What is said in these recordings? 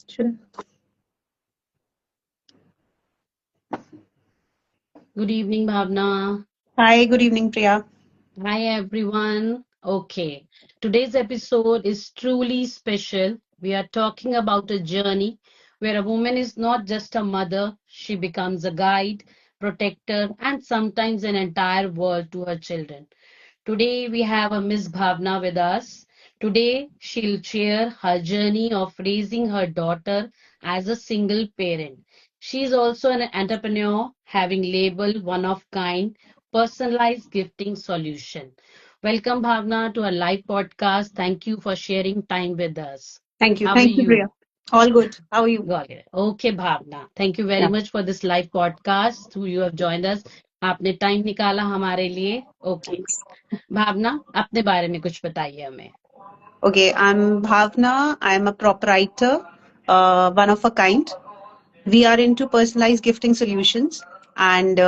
Should Good evening, Bhavna. Hi, good evening, Priya. Hi, everyone. Okay, today's episode is truly special. We are talking about a journey where a woman is not just a mother, she becomes a guide, protector, and sometimes an entire world to her children. Today we have a Miss Bhavna with us. Today she'll share her journey of raising her daughter as a single parent. She is also an entrepreneur having labeled one of kind personalized gifting solution. Welcome Bhavna to our live podcast. Thank you for sharing time with us. Thank you. How are Thank you, Priya. you? All good. How are you? Got it. Okay, Bhavna. Thank you very Yeah. much for this live podcast. Who you have joined us. आपने time निकाला हमारे लिए. Okay. Thanks. भावना अपने बारे में कुछ बताइए हमें. Okay, I'm Bhavna. I'm a proprietor, one of a kind. We are into personalized gifting solutions and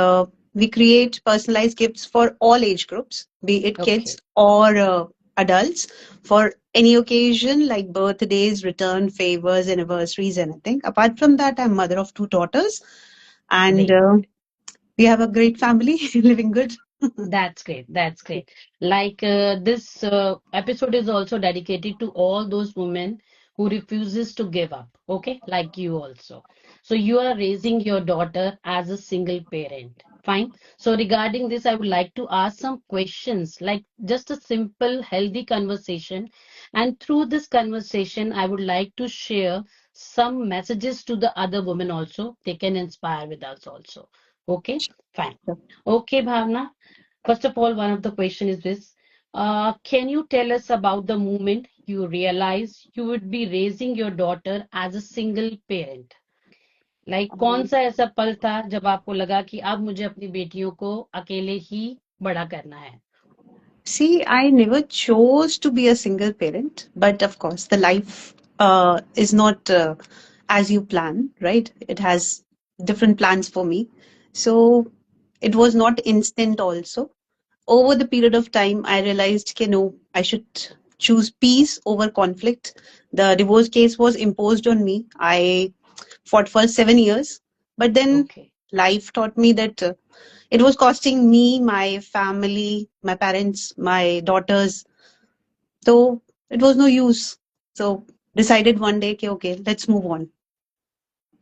we create personalized gifts for all age groups, be it kids Okay, or adults, for any occasion like birthdays, return favors, anniversaries, anything. Apart from that, I'm mother of two daughters and great. we have a great family living good. That's great. That's great. Like this episode is also dedicated to all those women who refuses to give up. Okay, like you also. So you are raising your daughter as a single parent. Fine. So regarding this, I would like to ask some questions, like just a simple, healthy conversation. And through this conversation, I would like to share some messages to the other women also. They can inspire with us also. Okay, fine. Okay, Bhavna. First of all, one of the question is this. Can you tell us about the moment you realized you would be raising your daughter as a single parent? Like कौन सा ऐसा पल था जब आपको लगा कि अब मुझे अपनी बेटियों को अकेले ही बड़ा करना है? See, I never chose to be a single parent, but of course, the life is not as you plan, right? It has different plans for me. So it was not instant also. Over the period of time, I realized, no, I should choose peace over conflict. The divorce case was imposed on me. I fought for 7 years, but then Okay. life taught me that it was costing me, my family, my parents, my daughters. So it was no use. So decided one day, okay, okay, let's move on.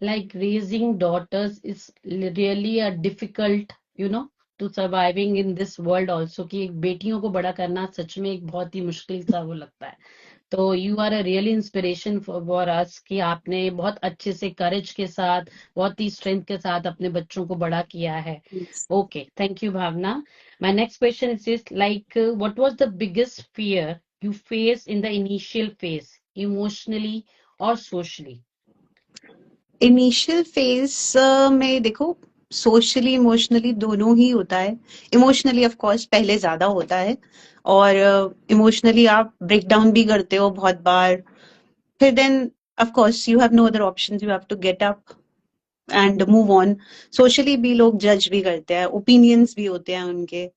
Like raising daughters is really a difficult, to surviving in this world also कि एक बेटियों को बड़ा करना सच में एक बहुत ही मुश्किल सा वो लगता है. तो you are a really inspiration for us कि आपने बहुत अच्छे से करेज के साथ बहुत ही स्ट्रेंथ के साथ अपने बच्चों को बड़ा किया है. Yes. Okay, thank you Bhavna. My next question is this, like what was the biggest fear you face in the initial phase, emotionally और सोशली? इनिशियल फेज में देखो, सोशली इमोशनली दोनों ही होता है. इमोशनली ऑफ कोर्स पहले ज्यादा होता है और इमोशनली आप ब्रेक डाउन भी करते हो बहुत बार. फिर then of course you have no other options, you have to get up and move on. Socially भी लोग जज भी करते हैं, ओपिनियंस भी होते हैं उनके.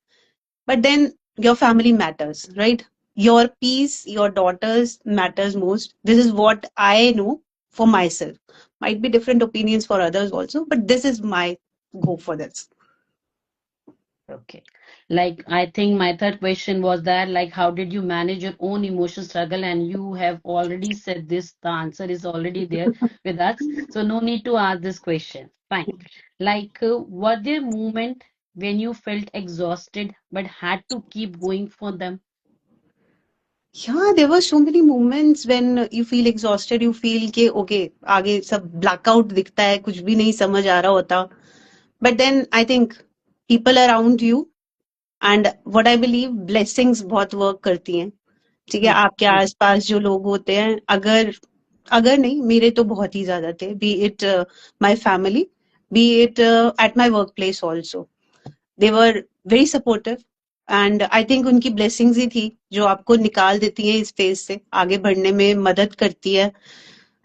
But then your family matters, right? Your peace, your daughters matters most. This is what I know for myself. Might be different opinions for others also, but this is my go for this. Okay. Like, I think my third question was that, like, how did you manage your own emotional struggle? And you have already said this, the answer is already there with us. So, no need to ask this question. Fine. Like, were there moments when you felt exhausted but had to keep going for them? Yeah, there were so many moments when you feel exhausted, you feel कि okay, आगे सब blackout दिखता है, कुछ भी नहीं समझ आ रहा होता. But then I think people around you and what I believe blessings बहुत work करती हैं. ठीक है, Hmm. आपके आसपास जो लोग होते हैं, अगर अगर नहीं, मेरे तो बहुत ही ज्यादा थे. B it my family, B it at my work place also. They were very supportive and I think उनकी ब्लेसिंग्स ही थी जो आपको निकाल देती है इस फेज से, आगे बढ़ने में मदद करती है.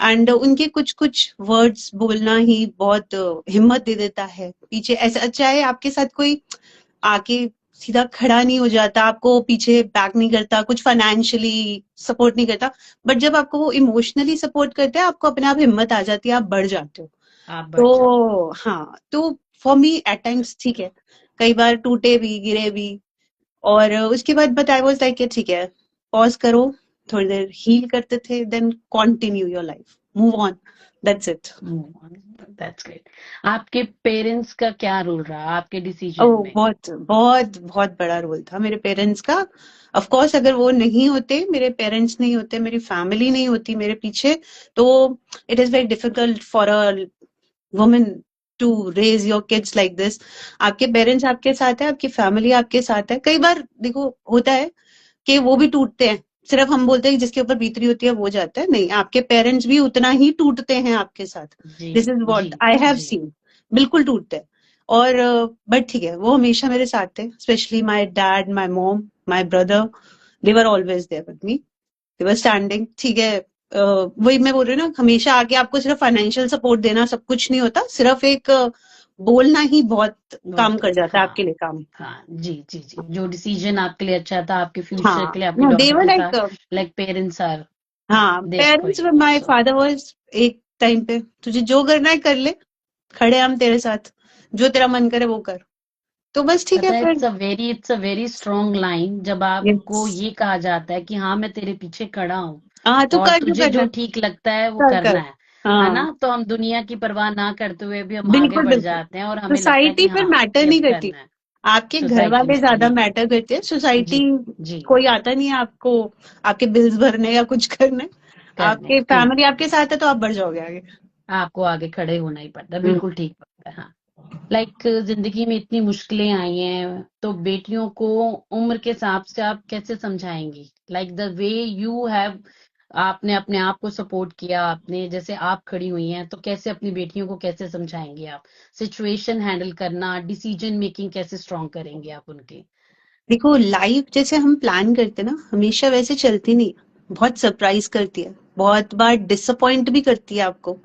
एंड उनके कुछ कुछ वर्ड्स बोलना ही बहुत हिम्मत दे देता है पीछे. ऐसा चाहे आपके साथ कोई आके सीधा खड़ा नहीं हो जाता, आपको पीछे बैक नहीं करता, कुछ फाइनेंशियली सपोर्ट नहीं करता, बट जब आपको वो इमोशनली सपोर्ट करता है, आपको अपने आप हिम्मत आ जाती है, आप बढ़ जाते हो। आप बढ़ जाते तो हाँ, तो फॉर मी एट टाइम्स ठीक है, कई बार टूटे भी, गिरे भी, और उसके बाद बट आई वाज लाइक ठीक है, पॉज करो, थोड़ी देर हील करते थे, then continue your life, move on, that's it. That's great. आपके पेरेंट्स का क्या रोल रहा आपके डिसीजन ओह, में? बहुत बहुत बहुत बड़ा रोल था मेरे पेरेंट्स का। ऑफ कोर्स अगर वो नहीं होते, मेरे पेरेंट्स नहीं होते, मेरी फैमिली नहीं होती मेरे पीछे, तो it is very difficult for a woman to raise your kids like this. आपके पेरेंट्स आपके साथ है, आपकी फैमिली आपके साथ है। कई बार देखो होता है कि वो भी टूटते हैं, सिर्फ हम बोलते हैं कि जिसके ऊपर बीतरी होती है वो जाता है, नहीं, आपके पेरेंट्स भी उतना ही टूटते हैं आपके साथ। जी दिस इज जी व्हाट आई हैव जी। सीन, बिल्कुल टूटते हैं। और बट ठीक है, वो हमेशा मेरे साथ थे, specially my dad, my mom, my brother, they were always there with me, they were standing. ठीक है, वही मैं बोल रही हूँ ना, हमेशा आके आपको सिर्फ फाइनेंशियल सपोर्ट देना सब कुछ नहीं होता, सिर्फ एक बोलना ही बहुत काम बहुत कर जाता है आपके हाँ। लिए काम। हाँ जी जी जी, जो डिसीजन आपके लिए अच्छा था आपके फ्यूचर हाँ, के लिए, आपके नो दे डॉटर वर के लाइक, साथ, लाइक पेरेंट्स आर हाँ, there for parents, you my also. Father was एक टाइम पे, तुझे जो करना है कर ले, खड़े हैं हम तेरे साथ, जो तेरा मन करे वो कर, तो बस ठीक है पता है, फिर। It's a very strong line जब आपको यस, ये कहा जाता है कि हाँ मैं तेरे पीछे खड़ा हूँ हाँ, तो और कर जो तुझे करना जो है, ठीक लगता है वो कर कर। करना है हाँ, ना? तो हम दुनिया की परवाह ना करते हुए भी हम आगे बिल्कुल बढ़ बिल्कुल। जाते हैं और हमें लगता है सोसाइटी कि फिर हाँ मैटर ये अब नहीं करती, करना है। आपके घर सोसाइटी वाले ज्यादा जी मैटर करते हैं, सोसाइटी जी जी कोई आता नहीं है आपको, आपके बिल्स भरने या कुछ करने। करने आपके फैमिली आपके साथ है तो आप बढ़ जाओगे आगे। आपको आगे खड़े होना ही पड़ता है, हम्म। बिल्कुल ठीक बात है। हाँ, लाइक जिंदगी में इतनी मुश्किलें आई हैं तो बेटियों को उम्र के हिसाब से आप कैसे समझाएंगी? Like the way you have, आपने अपने आप को सपोर्ट किया, आपने जैसे आप खड़ी हुई हैं, तो कैसे अपनी बेटियों को कैसे समझाएंगे आप? सिचुएशन हैंडल करना, डिसीजन मेकिंग कैसे स्ट्रॉन्ग करेंगे आप उनके? देखो, लाइफ जैसे हम प्लान करते हैं ना, हमेशा वैसे चलती नहीं, बहुत सरप्राइज करती है, बहुत बार डिसअपॉइंट भी करती है आपको।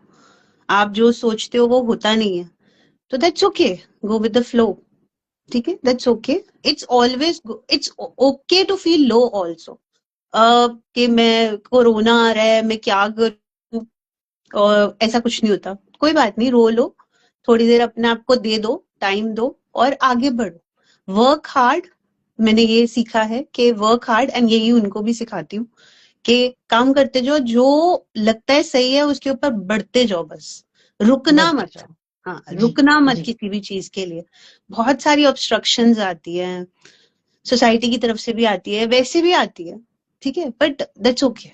आप जो सोचते हो वो होता नहीं है, तो that's okay, go with the flow. ठीक है, that's okay, it's always, it's okay to feel low also, कि मैं, कोरोना आ रहा है, मैं क्या करूं, और ऐसा कुछ नहीं होता, कोई बात नहीं, रो लो, थोड़ी देर अपने आप को दे दो, टाइम दो, और आगे बढ़ो, वर्क हार्ड। मैंने ये सीखा है कि वर्क हार्ड, एंड यही उनको भी सिखाती हूँ कि काम करते जाओ, जो लगता है सही है उसके ऊपर बढ़ते जाओ, बस रुकना बढ़ते मत। जाओ। हाँ, जी रुकना मत जी। किसी भी चीज के लिए। बहुत सारी ऑब्स्ट्रक्शंस आती हैं, सोसाइटी की तरफ से भी आती है, वैसे भी आती है, ठीक है, बट दैट्स ओके।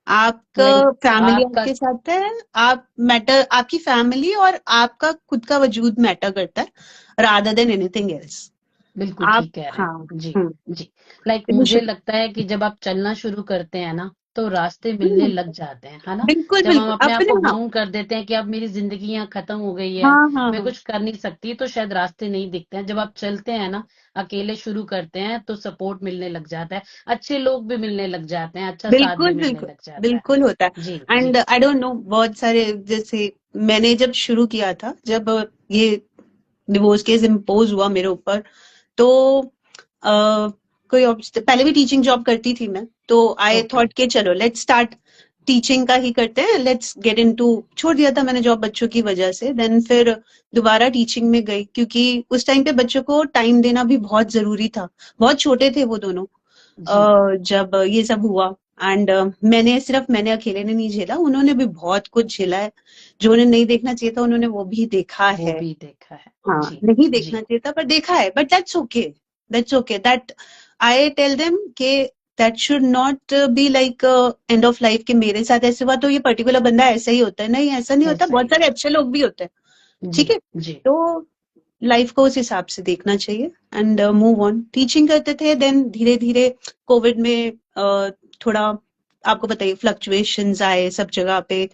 आपका लाइक फैमिली आपका आपके साथ है, आप मैटर, आपकी फैमिली और आपका खुद का वजूद मैटर करता है, रादर देन एनीथिंग एल्स। बिल्कुल आप, ठीक कह रहे हाँ, हैं जी जी। लाइक ये मुझे शुक्र, लगता है कि जब आप चलना शुरू करते हैं ना तो रास्ते मिलने लग जाते हैं, है ना? बिल्कुल जब हम बिल्कुल, अपने आप अपने को आप, माउंट कर देते हैं कि अब मेरी जिंदगी यहाँ खत्म हो गई है, हाँ हाँ मैं हाँ, कुछ कर नहीं सकती, तो शायद रास्ते नहीं दिखते हैं। जब आप चलते हैं ना, अकेले शुरू करते हैं, तो सपोर्ट मिलने लग जाता है, अच्छे लोग भी मिलने लग जाते हैं, अच्छा साथ भी बिल्कुल मिलने बिल्कुल, लग जाता है। बिल्कुल होता जी है। जी एंड आई डोंट नो, बहुत सारे, जैसे मैंने जब शुरू किया था, जब ये डिवोर्स केस इम्पोज हुआ मेरे ऊपर, तो कोई पहले भी टीचिंग जॉब करती थी मैं, तो आई ओके थॉट कि चलो लेट्स स्टार्ट टीचिंग का ही करते हैं, लेट्स गेट इनटू, छोड़ दिया था मैंने जॉब बच्चों की वजह से, देन फिर दोबारा टीचिंग में गई, क्योंकि उस टाइम पे बच्चों को टाइम देना भी बहुत जरूरी था, बहुत छोटे थे वो दोनों, जी। जब ये सब हुआ। एंड मैंने अकेले ने नहीं झेला, उन्होंने भी बहुत कुछ झेला है, जो उन्हें नहीं देखना चाहिए था उन्होंने वो भी देखा वो है। भी देखा है। हाँ, जी नहीं देखना जी चाहिए था पर देखा है, but that's okay, that's okay, that I tell them के that should not be like end of life, कि मेरे साथ ऐसे हुआ तो ये पर्टिकुलर बंदा ऐसा ही होता है, नहीं, ऐसा नहीं होता, ऐसा बहुत ही सारे है। अच्छे लोग भी होते हैं। जी ठीक है, जी तो लाइफ को उस हिसाब से देखना चाहिए, एंड मूव ऑन। टीचिंग करते थे, देन धीरे धीरे कोविड में थोड़ा, आपको बताइए, फ्लक्चुएशंस आए सब जगह पे,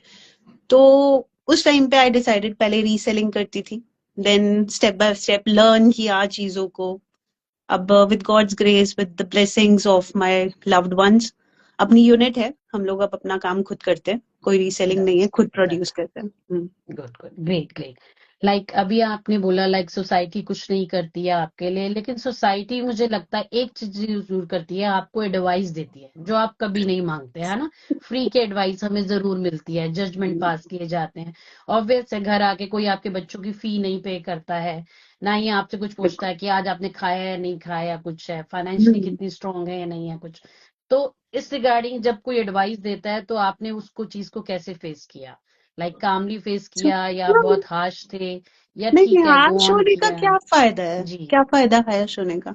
तो उस टाइम पे आई डिसाइडेड, पहले रीसेलिंग करती थी, then step by step learn किया चीजों को। अब with God's grace, with the blessings of my loved ones, अपनी यूनिट है, हम लोग अब अपना काम खुद करते हैं, कोई रीसेलिंग नहीं है, दैट्स खुद दैट्स प्रोड्यूस करते हैं। Good good, great great. Like अभी आपने बोला लाइक सोसाइटी कुछ नहीं करती है आपके लिए, लेकिन सोसाइटी मुझे लगता है एक चीज जरूर करती है, आपको एडवाइस देती है जो आप कभी नहीं मांगते, है ना। फ्री के एडवाइस हमें जरूर मिलती है, जजमेंट पास किए जाते हैं। ऑब्वियस है, घर आके कोई आपके बच्चों की फी नहीं पे करता है, ना ही आपसे कुछ पूछता है कि आज आपने खाया या नहीं खाया, कुछ है फाइनेंशियली हम्म, कितनी स्ट्रांग है या नहीं है कुछ। तो इस रिगार्डिंग जब कोई एडवाइस देता है तो आपने उसको चीज को कैसे फेस किया, लाइक कामली फेस so, किया या हाँ, बहुत हार्श थे, या नहीं ठीक है गो हाश ऑन होने का किया। क्या फायदा है, जी। क्या फायदा हाश होने का।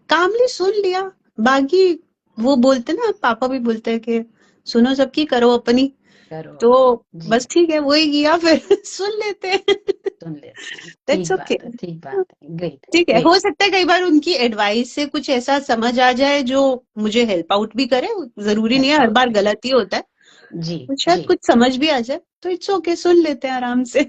कामली सुन लिया, बाकी वो बोलते ना, पापा भी बोलते हैं कि सुनो सबकी करो अपनी। करो तो अपनी जी। बस ठीक है, वही किया फिर सुन लेते हैं। सुन लेते हैं, दैट्स ठीक ओके। बात है, ठीक बात है, ग्रेट। ठीक है, ग्रेट। हो सकता है कई बार उनकी एडवाइस से कुछ ऐसा समझ आ जाए जो मुझे हेल्प आउट भी करे, जरूरी नहीं है हेल्प हर आउट बार भी गलत ही होता है, जी। तो शायद जी। कुछ समझ भी आ जाए, तो इट्स ओके, सुन लेते हैं आराम से।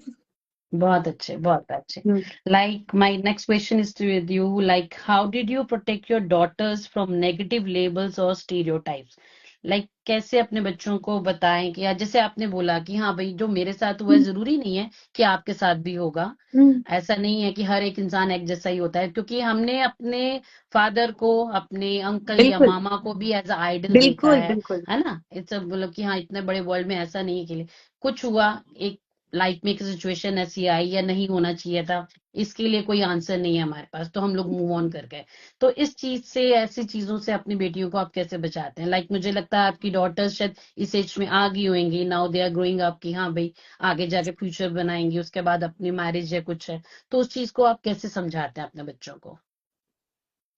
बहुत अच्छे, बहुत अच्छे। Hmm. Like my next question is with you, like how did you protect your daughters from negative labels और स्टीरियोटाइप्स। लाइक कैसे अपने बच्चों को बताएं कि, या जैसे आपने बोला कि हाँ भाई जो मेरे साथ हुआ है जरूरी नहीं है कि आपके साथ भी होगा। हम्म, ऐसा नहीं है कि हर एक इंसान एक जैसा ही होता है, क्योंकि हमने अपने फादर को, अपने अंकल या बिल्कुल मामा को भी एज अ आइडल देखा बिल्कुल बिल्कुल। है ना। इट्स मतलब कि हाँ इतने बड़े वर्ल्ड में ऐसा नहीं है कि कुछ हुआ, एक लाइफ में एक सिचुएशन ऐसी आई या नहीं होना चाहिए था, इसके लिए कोई आंसर नहीं है हमारे पास, तो हम लोग मूव ऑन कर गए। तो इस चीज से, ऐसी चीजों से अपनी बेटियों को आप कैसे बचाते हैं। लाइक मुझे लगता है आपकी डॉटर्स शायद इस एज में आ गई होंगी, now they are growing up कि हाँ भाई आगे जाके फ्यूचर बनाएंगी, उसके बाद अपनी मैरिज या कुछ है, तो उस चीज को आप कैसे समझाते हैं अपने बच्चों को।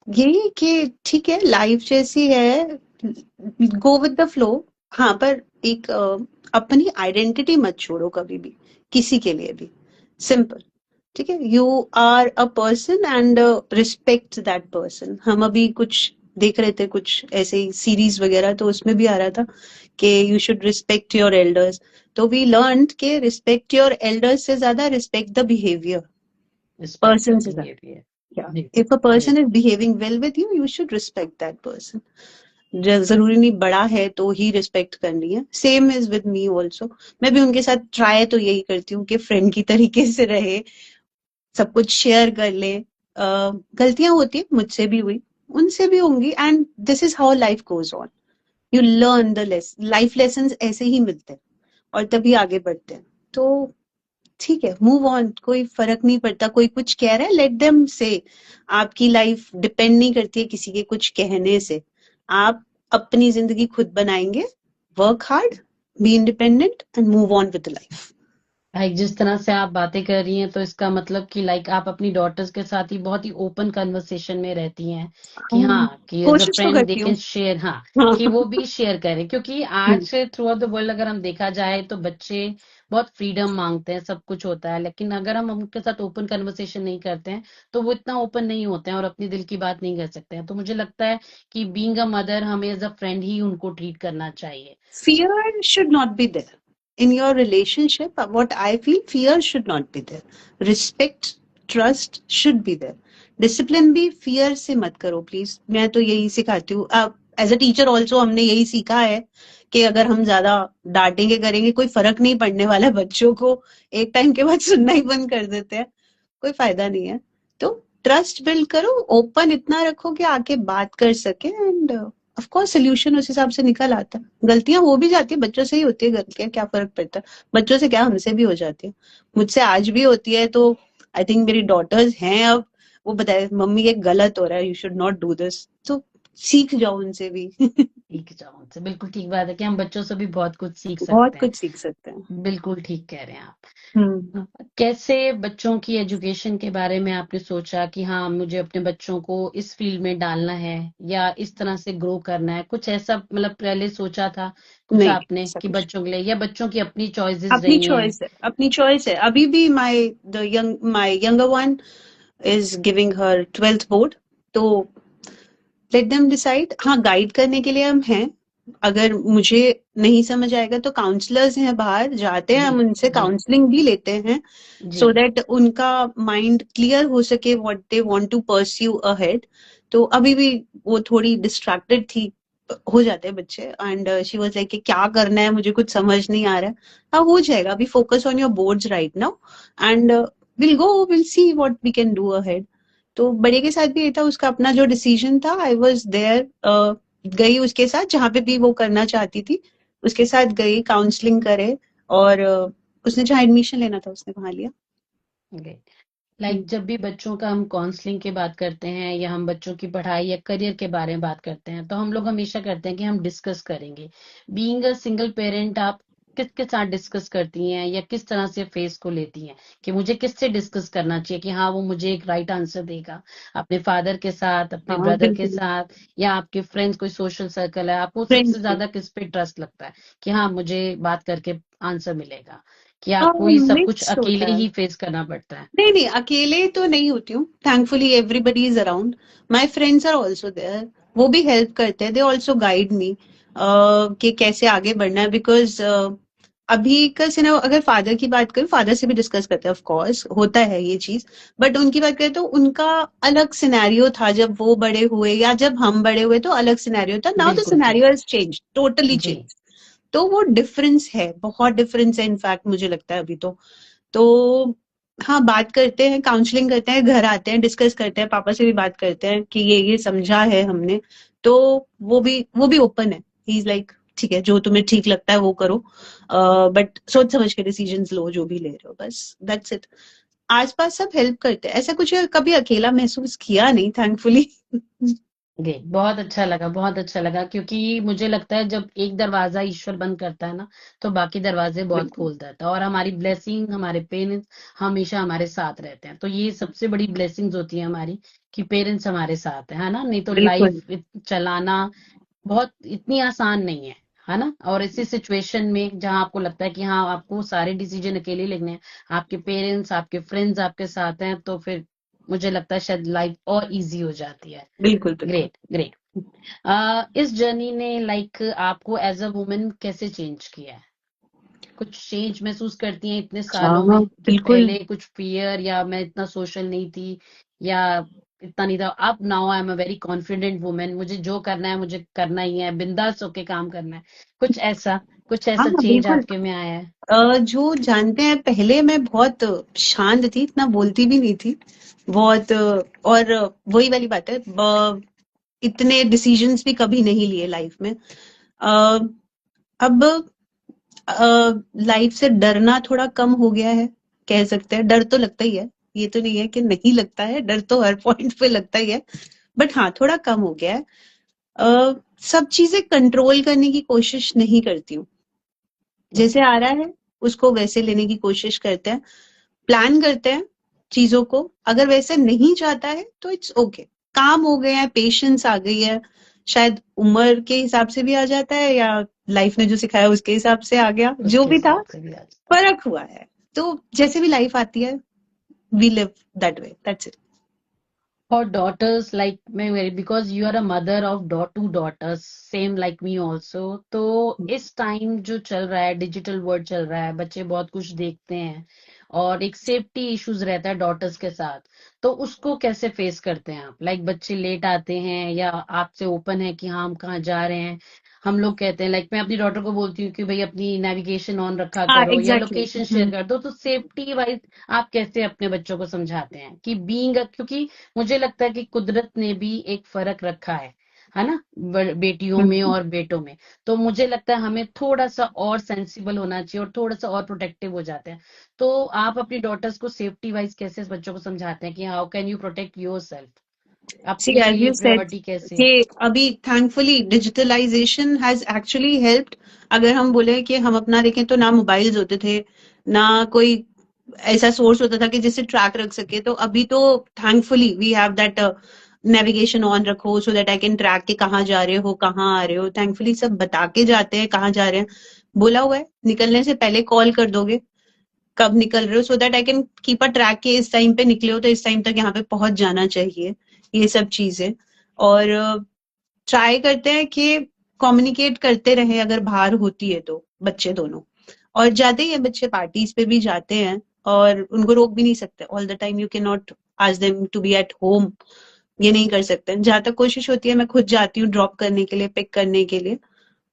यही कि ठीक है, लाइफ जैसी है, गो विद द फ्लो। हाँ, पर एक अपनी आइडेंटिटी मत छोड़ो कभी भी, किसी के लिए भी। सिंपल, ठीक है, you are a person and respect that person. हम अभी कुछ देख रहे थे, कुछ ऐसे ही सीरीज वगैरह, तो उसमें भी आ रहा था कि you should respect your elders. तो वी लर्न के रिस्पेक्ट योर एल्डर्स से ज्यादा respect the behaviour, respect the person से ज्यादा। बिहेवियर। Yeah. जी। If a जी। person is behaving well with you, you should respect that person. जरूरी नहीं बड़ा है तो ही रिस्पेक्ट करनी है। Same is with me also. मैं भी उनके साथ ट्राई तो यही करती हूँ कि फ्रेंड की तरीके से रहे, सब कुछ शेयर कर ले। गलतियां होती है, मुझसे भी हुई, उनसे भी होंगी, and this is how life goes on. You learn the life lesson ऐसे ही मिलते हैं, और तभी आगे बढ़ते हैं। तो ठीक है, मूव ऑन, कोई फर्क नहीं पड़ता कोई कुछ कह रहा है, लेट देम से। आपकी लाइफ डिपेंड नहीं करती है किसी के कुछ कहने से। आप अपनी जिंदगी खुद बनाएंगे, work hard, be independent and move on with life. Like जिस तरह से आप बातें कर रही हैं, तो इसका मतलब कि लाइक आप अपनी डॉटर्स के साथ ही बहुत ही ओपन कन्वर्सेशन में रहती हैं कि हाँ, कि एज अ कोशिश तो फ्रेंड दे करती हूँ। कैन शेयर, हाँ हाँ। कि वो भी शेयर करें, क्योंकि आज थ्रू आउट द वर्ल्ड अगर हम देखा जाए तो बच्चे बहुत फ्रीडम मांगते हैं, सब कुछ होता है, लेकिन अगर हम उनके साथ ओपन कन्वर्सेशन नहीं करते हैं तो वो इतना ओपन नहीं होते हैं और अपनी दिल की बात नहीं कर सकते हैं। तो मुझे लगता है कि बीइंग अ मदर हमें एज अ फ्रेंड ही उनको ट्रीट करना चाहिए। Fear should not be there in your relationship. What I feel, fear should not be there. Respect, trust should be there. Discipline भी fear से मत करो प्लीज। मैं तो यही सिखाती हूँ। एज अ टीचर ऑल्सो हमने यही सीखा है कि अगर हम ज्यादा डांटेंगे करेंगे, कोई फर्क नहीं पड़ने वाला है बच्चों को। एक टाइम के बाद सुनना ही बंद कर देते हैं, कोई फायदा नहीं है। तो ट्रस्ट बिल्ड करो, ओपन इतना रखो कि आके बात कर सके, एंड ऑफ कोर्स सोल्यूशन उस हिसाब से निकल आता है। गलतियां हो भी जाती है, बच्चों से ही होती है गलतियां, क्या फर्क पड़ता है। बच्चों से क्या, हमसे भी हो जाती है, मुझसे आज भी होती है। तो आई थिंक मेरी डॉटर्स हैं अब, वो बताए मम्मी ये गलत हो रहा है, you should not do this, तो सीख जाओ उनसे भी। सीख जाओ उनसे, बिल्कुल ठीक बात है कि हम बच्चों से भी बहुत कुछ सीख बहुत सकते हैं। कुछ सीख सकते हैं। बिल्कुल ठीक कह रहे हैं आप। हम्म। कैसे बच्चों की एजुकेशन के बारे में आपने सोचा कि हाँ मुझे अपने बच्चों को इस फील्ड में डालना है या इस तरह से ग्रो करना है, कुछ ऐसा मतलब पहले सोचा था कुछ नहीं, आपने ऐसा कि कुछ बच्चों के लिए, या बच्चों की अपनी चॉइसेस अपनी रही हैं। चॉइस है, अपनी चॉइस है। अभी भी my younger one is giving her 12th board, तो लेट देम डिसाइड। हाँ, गाइड करने के लिए हम हैं। अगर मुझे नहीं समझ आएगा तो काउंसलर्स हैं बाहर, जाते हैं जी। हम उनसे जी। काउंसलिंग भी लेते हैं, जी। सो दैट उनका माइंड क्लियर हो सके what they want to pursue ahead. तो अभी भी वो थोड़ी डिस्ट्रैक्टेड थी, हो जाते हैं बच्चे, एंड शी वाज लाइक कि क्या करना है, मुझे कुछ समझ नहीं आ रहा है। हाँ, हो जाएगा, अभी focus on your boards right now, and will go, will see what we can do ahead. तो बड़े के साथ भी ये था, उसका अपना जो डिसीजन था, आई वाज देयर, गई उसके साथ जहाँ पे भी वो करना चाहती थी, उसके साथ गई, काउंसलिंग करे, और उसने जहाँ एडमिशन लेना था उसने वहां लिया। लाइक जब भी बच्चों का हम काउंसलिंग की बात करते हैं या हम बच्चों की पढ़ाई या करियर के बारे में बात करते हैं तो हम लोग हमेशा करते हैं कि हम डिस्कस करेंगे। बीइंग अ सिंगल पेरेंट, आप किसके साथ डिस्कस करती हैं या किस तरह से फेस को लेती हैं कि मुझे किससे डिस्कस करना चाहिए कि हाँ वो मुझे एक राइट आंसर देगा? अपने फादर के साथ, अपने हाँ ब्रदर के बिल्कुल। साथ, या आपके फ्रेंड्स, कोई सोशल सर्कल है? आपको फ्रेंड्स सबसे थे। ज्यादा किस पे ट्रस्ट लगता है कि हाँ मुझे बात करके आंसर मिलेगा, कि आपको ये सब कुछ मिक्स अकेले होता है। ही फेस करना पड़ता है? नहीं नहीं, अकेले तो नहीं होती हूँ, thankfully everybody is around, my friends are also there, वो भी हेल्प करते हैं, दे आल्सो गाइड मी कि कैसे आगे बढ़ना है, बिकॉज अभी का सिनेमा, अगर फादर की बात करें, फादर से भी डिस्कस करते हैं, ऑफ कोर्स होता है ये चीज, बट उनकी बात करें तो उनका अलग सिनेरियो था जब वो बड़े हुए, या जब हम बड़े हुए तो अलग सिनेरियो था, नाउ द बिल्कुल सिनेरियो ठीक। हैज चेंज, टोटली जी। चेंज। तो वो डिफरेंस है, बहुत डिफरेंस है इनफैक्ट, मुझे लगता है अभी तो हाँ, बात करते हैं, काउंसलिंग करते हैं, घर आते हैं, डिस्कस करते हैं, पापा से भी बात करते हैं कि ये समझा है हमने, तो वो भी ओपन है, ही इज लाइक ठीक है, जो तुम्हें ठीक लगता है वो करो, बट सोच समझ के डिसीजंस लो, जो भी ले रहे हो, बस दैट्स इट। आसपास सब हेल्प करते हैं, ऐसा कुछ कभी अकेला महसूस किया नहीं, थैंकफुली। जी, बहुत अच्छा लगा, बहुत अच्छा लगा, क्योंकि मुझे लगता है जब एक दरवाजा ईश्वर बंद करता है ना तो बाकी दरवाजे बहुत बिल्कुल खोल देता है, और हमारी ब्लेसिंग, हमारे पेरेंट्स हमेशा हमारे साथ रहते हैं। तो ये सबसे बड़ी ब्लेसिंग्स होती है हमारी कि पेरेंट्स हमारे साथ है ना? नहीं तो बिल्कुल। लाइफ चलाना बहुत इतनी आसान नहीं है ना? और इसी सिचुएशन में जहां आपको लगता है कि हाँ आपको सारे डिसीजन अकेले लेने हैं, आपके पेरेंट्स, आपके फ्रेंड्स आपके साथ हैं, तो फिर मुझे लगता है शायद लाइफ और इजी हो जाती है। बिल्कुल बिल्कुल। Great, great. इस जर्नी ने लाइक आपको एज अ वुमन कैसे चेंज किया है? कुछ चेंज महसूस करती हैं इतने सालों हाँ में कि बिल्कुल। पहले कुछ फियर, या मैं इतना सोशल नहीं थी, या इतना नहीं था, अब now I am a very confident women, मुझे जो करना है मुझे करना ही है, बिंदास होके काम करना है, कुछ हाँ ऐसा चेंज बिल्कुल। आपके में आया है? जो जानते हैं, पहले मैं बहुत शांत थी, इतना बोलती भी नहीं थी, बहुत और वही वाली बात है, इतने डिसीजंस भी कभी नहीं लिए लाइफ में। अ, अब लाइफ से डरना थोड़ा कम हो गया है, कह सकते हैं, डर तो लगता ही है, ये तो नहीं है कि नहीं लगता है, डर तो हर पॉइंट पे लगता ही है, बट हाँ थोड़ा कम हो गया है। सब चीजें कंट्रोल करने की कोशिश नहीं करती हूँ, जैसे ओके। आ रहा है उसको वैसे लेने की कोशिश करते हैं, प्लान करते हैं चीजों को, अगर वैसे नहीं जाता है तो इट्स ओके, काम हो गया है, पेशेंस आ गई है, शायद उम्र के हिसाब से भी आ जाता है, या लाइफ ने जो सिखाया उसके हिसाब से आ गया, जो उसके भी था हिसाब से भी आज। फर्क हुआ है, तो जैसे भी लाइफ आती है, we live that way, that's it. For daughters like me, because you are a mother of two daughters, same like me also, तो इस टाइम जो चल रहा है, डिजिटल वर्ल्ड चल रहा है, बच्चे बहुत कुछ देखते हैं और एक सेफ्टी इश्यूज रहता है डॉटर्स के साथ, तो उसको कैसे फेस करते हैं आप? लाइक बच्चे लेट आते हैं या आपसे ओपन है कि हाँ हम कहाँ जा रहे हैं? हम लोग कहते हैं, लाइक मैं अपनी डॉटर को बोलती हूँ कि भाई अपनी नेविगेशन ऑन रखा हाँ करो या एग्जैक्टली लोकेशन शेयर कर दो, तो सेफ्टी वाइज आप कैसे अपने बच्चों को समझाते हैं कि बीइंग, क्योंकि मुझे लगता है कि कुदरत ने भी एक फर्क रखा है ना, बेटियों में exactly। और बेटों में। तो मुझे लगता है हमें थोड़ा सा और सेंसिबल होना चाहिए और थोड़ा सा और प्रोटेक्टिव हो जाते हैं। तो आप अपनी डॉटर्स को सेफ्टी वाइज कैसे बच्चों को समझाते हैं कि how can you protect yourself? See, अपने as लिए you said प्रायोरिटी कैसे? कि अभी thankfully digitalisation has actually helped. अगर हम बोले कि हम अपना देखें तो ना मोबाइल्स होते थे, ना कोई ऐसा सोर्स होता था कि जिससे ट्रैक रख सके, तो अभी तो thankfully we have that, navigation on रखो so that I can track के कहाँ जा रहे हो, कहाँ आ रहे हो, थैंकफुली सब बता के जाते हैं कहाँ जा रहे हैं, बोला हुआ है निकलने से पहले कॉल कर दोगे कब निकल रहे हो, सो that I can keep a track के इस टाइम पे निकले हो तो इस टाइम तक यहाँ पे पहुंच जाना चाहिए, ये सब चीजें। और ट्राई करते हैं कि कम्युनिकेट करते रहे, अगर बाहर होती है तो बच्चे दोनों, और जाते ही हैं बच्चे, पार्टीज पे भी जाते हैं, और उनको रोक भी नहीं सकते, all the time you can not ask them to be at home, ये नहीं कर सकते, जहां तक कोशिश होती है मैं खुद जाती हूँ ड्रॉप करने के लिए, पिक करने के लिए,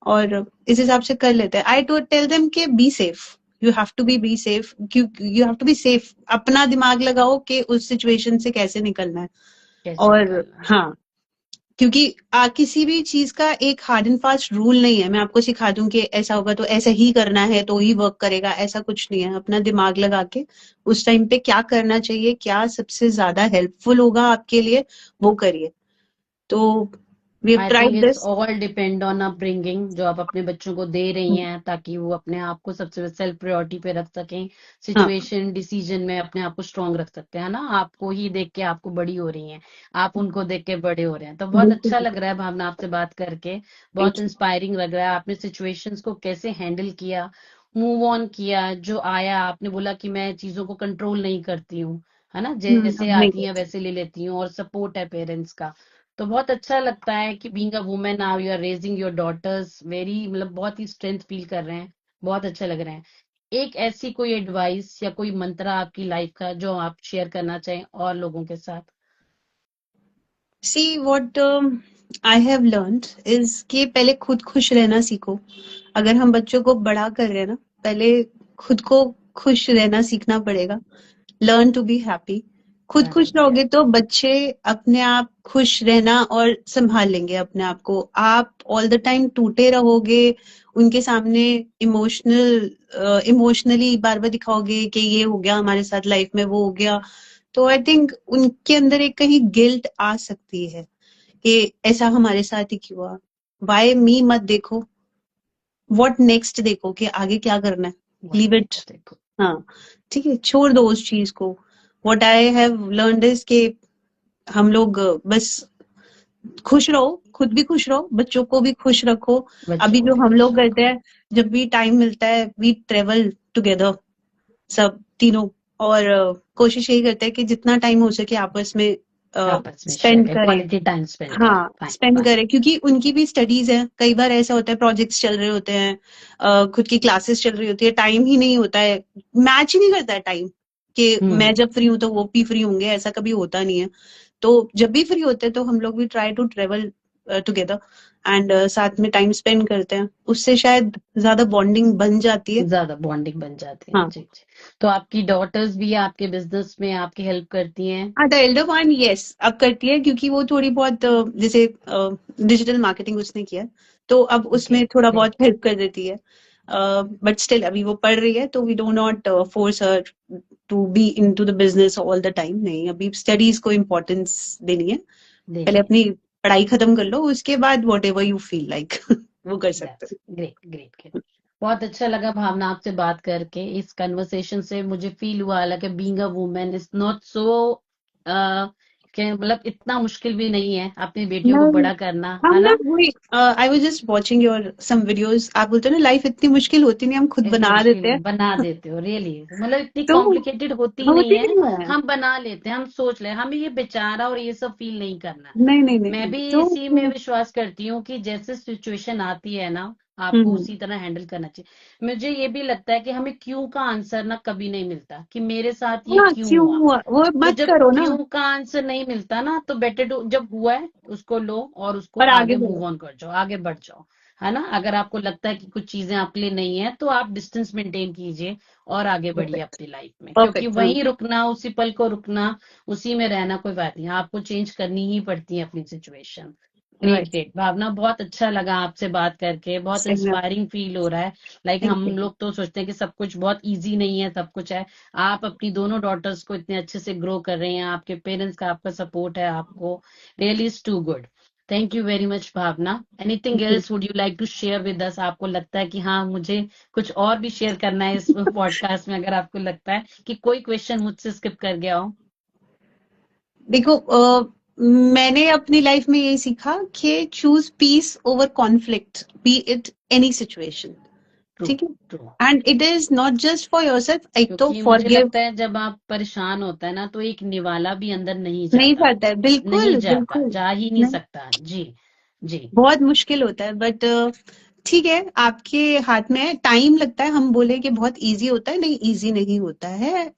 और इस हिसाब से कर लेते हैं, आई टू टेल देम के be safe, you have to be safe, you have to be safe, अपना दिमाग लगाओ कि उस सिचुएशन से कैसे निकलना है। कैसे और निकलना है। हाँ, क्योंकि किसी भी चीज का एक हार्ड एंड फास्ट रूल नहीं है, मैं आपको सिखा दूं कि ऐसा होगा तो ऐसा ही करना है तो ही वर्क करेगा, ऐसा कुछ नहीं है। अपना दिमाग लगा के उस टाइम पे क्या करना चाहिए, क्या सबसे ज्यादा हेल्पफुल होगा आपके लिए, वो करिए। तो we have I think tried it's this. All depend on upbringing जो आप अपने बच्चों को दे रही हैं, ताकि वो अपने आप को सबसे सेल्फ प्रायोरिटी पे रख सकें, हाँ, सिचुएशन डिसीजन में अपने आप को स्ट्रांग रख सकते हैं ना। आपको ही देख के आपको बड़ी हो रही हैं, आप उनको देख के बड़े हो रहे हैं। तो बहुत बिल्कुल अच्छा लग बिल्कुल। रहा है भावना आपसे बात करके, थैंक बहुत इंस्पायरिंग लग रहा है। आपने सिचुएशंस को कैसे हैंडल किया, मूव ऑन किया, जो आया आपने बोला कि मैं चीजों को कंट्रोल नहीं करती हूँ, है ना, यू। जैसे नहीं आती हैं वैसे ले लेती हूँ, और सपोर्ट है पेरेंट्स का। तो बहुत अच्छा लगता है कि being a women now you are raising your daughters very, मतलब बहुत ही स्ट्रेंथ फील कर रहे हैं, बहुत अच्छा लग रहा है। एक ऐसी कोई एडवाइस या कोई मंत्र आपकी लाइफ का जो आप शेयर करना चाहें और लोगों के साथ। See what I have learned is कि पहले खुद खुश रहना सीखो। अगर हम बच्चों को बड़ा कर रहे हैं ना, पहले खुद को खुश रहना सीखना पड़ेगा। Learn to be happy. खुद हाँ, खुश टू बी रहोगे हैप्पी। तो बच्चे अपने आप खुश रहना और संभाल लेंगे अपने आप को। आप ऑल द टाइम टूटे रहोगे, उनके सामने इमोशनली बार बार दिखाओगे कि ये हो गया हमारे साथ लाइफ में, वो हो गया, तो आई थिंक उनके अंदर एक कहीं गिल्ट आ सकती है कि ऐसा हमारे साथ ही क्यों हुआ। वाई मी मत देखो, व्हाट नेक्स्ट देखो कि आगे क्या करना है। बहुत लीव इट। नेक्स्ट देखो। हाँ, ठीक है, छोड़ दो उस चीज को। What I have learned is कि हम लोग बस खुश रहो, खुद भी खुश रहो, बच्चों को भी खुश रखो। बच्चों अभी को जो भी हम खुश लोग करते रखो। हैं, जब भी टाइम मिलता है वी ट्रेवल टुगेदर, सब तीनों। और कोशिश यही करते हैं कि जितना टाइम हो सके आपस में आपस में शेयर स्पेंड करें, करें। क्वालिटी टाइम स्पेंड करें। हाँ, फाइन स्पेंड फाइन। करें, क्योंकि उनकी भी स्टडीज है। कई बार ऐसा होता है प्रोजेक्ट्स चल रहे होते हैं, खुद की क्लासेस चल रही होती है, टाइम ही नहीं होता है, मैच ही नहीं करता है टाइम कि मैं जब फ्री हूं तो वो भी फ्री होंगे, ऐसा कभी होता नहीं है। तो जब भी फ्री होते हैं तो हम लोग भी try to travel together and साथ में टाइम स्पेंड करते हैं, उससे शायद ज्यादा बॉन्डिंग बन जाती है। ज्यादा बॉन्डिंग बन जाती है। हाँ, जी जी। तो आपकी डॉटर्स भी आपके बिजनेस में आपकी हेल्प करती हैं? द एल्डर वन यस, अब करती है, क्योंकि वो थोड़ी बहुत जैसे डिजिटल मार्केटिंग उसने किया है, तो अब ओके, उसमें थोड़ा बहुत ग्रेट। हेल्प कर देती है। बट स्टिल अभी वो पढ़ रही है, तो we do not force her to be into the business all the time. नहीं, अभी स्टडीज को इम्पोर्टेंस देनी है। पहले देनी है। अपनी पढ़ाई खत्म कर लो, उसके बाद what ever you feel like वो कर सकते दैट्स ग्रेट ग्रेट ग्रेट। बहुत अच्छा लगा भावना आपसे बात करके। इस कन्वर्सेशन से मुझे फील हुआ, हालांकि being a women is not so मतलब इतना मुश्किल भी नहीं है अपनी बेटियों को हो। बड़ा करना, है हमने ना। वही, I was just watching your some videos. आप बोलते हो ना लाइफ इतनी मुश्किल होती नहीं, हम खुद इतनी बना मुश्किल देते हैं। बना देते हो रियली, मतलब इतनी तो कॉम्प्लिकेटेड होती नहीं होती है। नहीं है। हम बना लेते हैं, हम सोच ले हमें ये बेचारा और ये सब फील नहीं करना। नहीं नहीं नहीं मैं नहीं, भी तो इसी में विश्वास करती हूँ कि जैसे सिचुएशन आती है ना, आपको हम्म, उसी तरह हैंडल करना चाहिए। मुझे ये भी लगता है कि हमें क्यों का आंसर ना कभी नहीं मिलता, कि मेरे साथ ये हाँ, क्यों क्यों हुआ। हुआ वो तो मत जब करो ना, क्यों का आंसर नहीं मिलता ना, तो बेटर टू जब हुआ है उसको लो और उसको और आगे आगे बढ़ो। मूव ऑन कर जाओ, आगे बढ़ जाओ, है ना। अगर आपको लगता है कि कुछ चीजें आपके लिए नहीं है, तो आप डिस्टेंस मेंटेन कीजिए और आगे बढ़िए परफेक्ट अपनी लाइफ में, क्योंकि परफेक्ट, हाँ। वहीं रुकना, उसी पल को रुकना, उसी में रहना कोई बात नहीं, आपको चेंज करनी ही पड़ती है अपनी सिचुएशन। ग्रेट राइट, ग्रेट भावना, बहुत अच्छा लगा आपसे बात करके, बहुत सही में। इंस्पायरिंग फील हो रहा है। लाइक थैंक हम यू। लोग तो सोचते हैं कि सब कुछ बहुत इजी नहीं है, सब कुछ है। आप अपनी दोनों डॉटर्स को इतने अच्छे से ग्रो कर रहे हैं, आपके पेरेंट्स का आपका सपोर्ट है आपको, really is too good. Thank you very much Bhavna. Anything else would you like to share with us? आपको लगता है कि हाँ मुझे कुछ और भी शेयर करना है इस पॉडकास्ट में, अगर आपको लगता है कि कोई क्वेश्चन मुझसे स्किप कर गया हो? देखो, मैंने अपनी लाइफ में यही सीखा कि choose peace over conflict, B it any situation. True ठीक है, true. And it is not just for yourself, एक तो क्योंकि मुझे फॉरगिव। लगता है जब आप परेशान होता है ना, तो एक निवाला भी अंदर नहीं नहीं जाता, जाता है, नहीं बिल्कुल जाता, बिल्कुल। जा ही नहीं नहीं, सकता। जी जी। बहुत मुश्किल होता है, बट ठीक है, आपके हाथ में है। टाइम लगता है, हम बोले कि बहुत इजी होता है, नहीं, इजी नहीं होता है।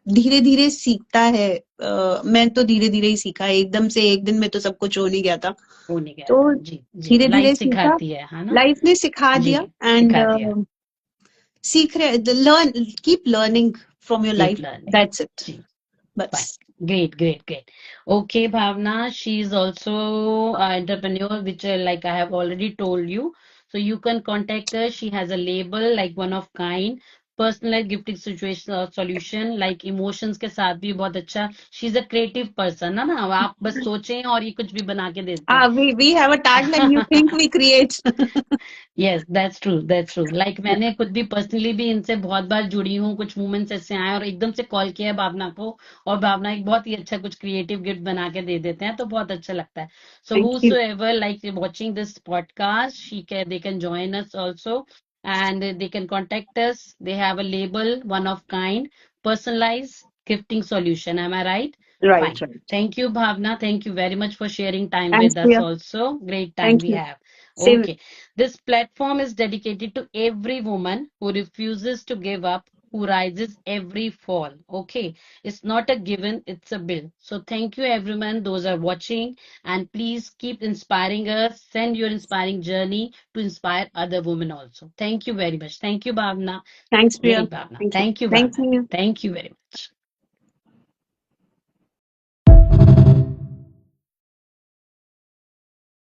धीरे धीरे सीखता है। मैं तो धीरे धीरे ही सीखा है, एकदम से एक दिन में तो सब कुछ हो नहीं गया था। हो नहीं गया तो था। जी जी, धीरे लाइफ धीरे सीखा, सिखाती है ना। लाइफ ने सिखा जी, दिया। एंड सिखा दिया। सीख रहे, learn, keep learning from your Keep life, learning. That's it, जी, बस. fine. Great, great, great. Okay, Bhavna, she is also an entrepreneur, which like I have already told you. So you can contact her. She has a label like one of kind, personalized gifting situation solution, like emotions के साथ भी बहुत अच्छा. She's a creative person, है ना? आप बस सोचें और ये कुछ भी बना के देते We have a tagline, you think we create. Yes that's true, that's true. Like मैंने खुद भी पर्सनली भी इनसे बहुत बार जुड़ी हूँ, कुछ मोमेंट्स ऐसे आए और एकदम से कॉल किया है भावना को, और भावना एक बहुत ही अच्छा कुछ क्रिएटिव गिफ्ट बना के दे देते हैं, तो बहुत अच्छा लगता है. सो Thank you. whosoever like watching this podcast, they can join us also, and they can contact us. They have a label one of kind, personalized gifting solution. Am I right? Right, Fine. right. Thank you, Bhavna. Thank you very much for sharing time Thanks, with us Priya. also. Great time Thank we you. have. Same. Okay. This platform is dedicated to every woman who refuses to give up, who rises every fall. Okay. It's not a given, it's a bill. So thank you everyone, those are watching, and please keep inspiring us. Send your inspiring journey to inspire other women also. Thank you very much. Thank you, Bhavna. Thanks, Priya. Great, Bhavna. Thank you. Thank you, Thank Bhavna. you. Thank you very much.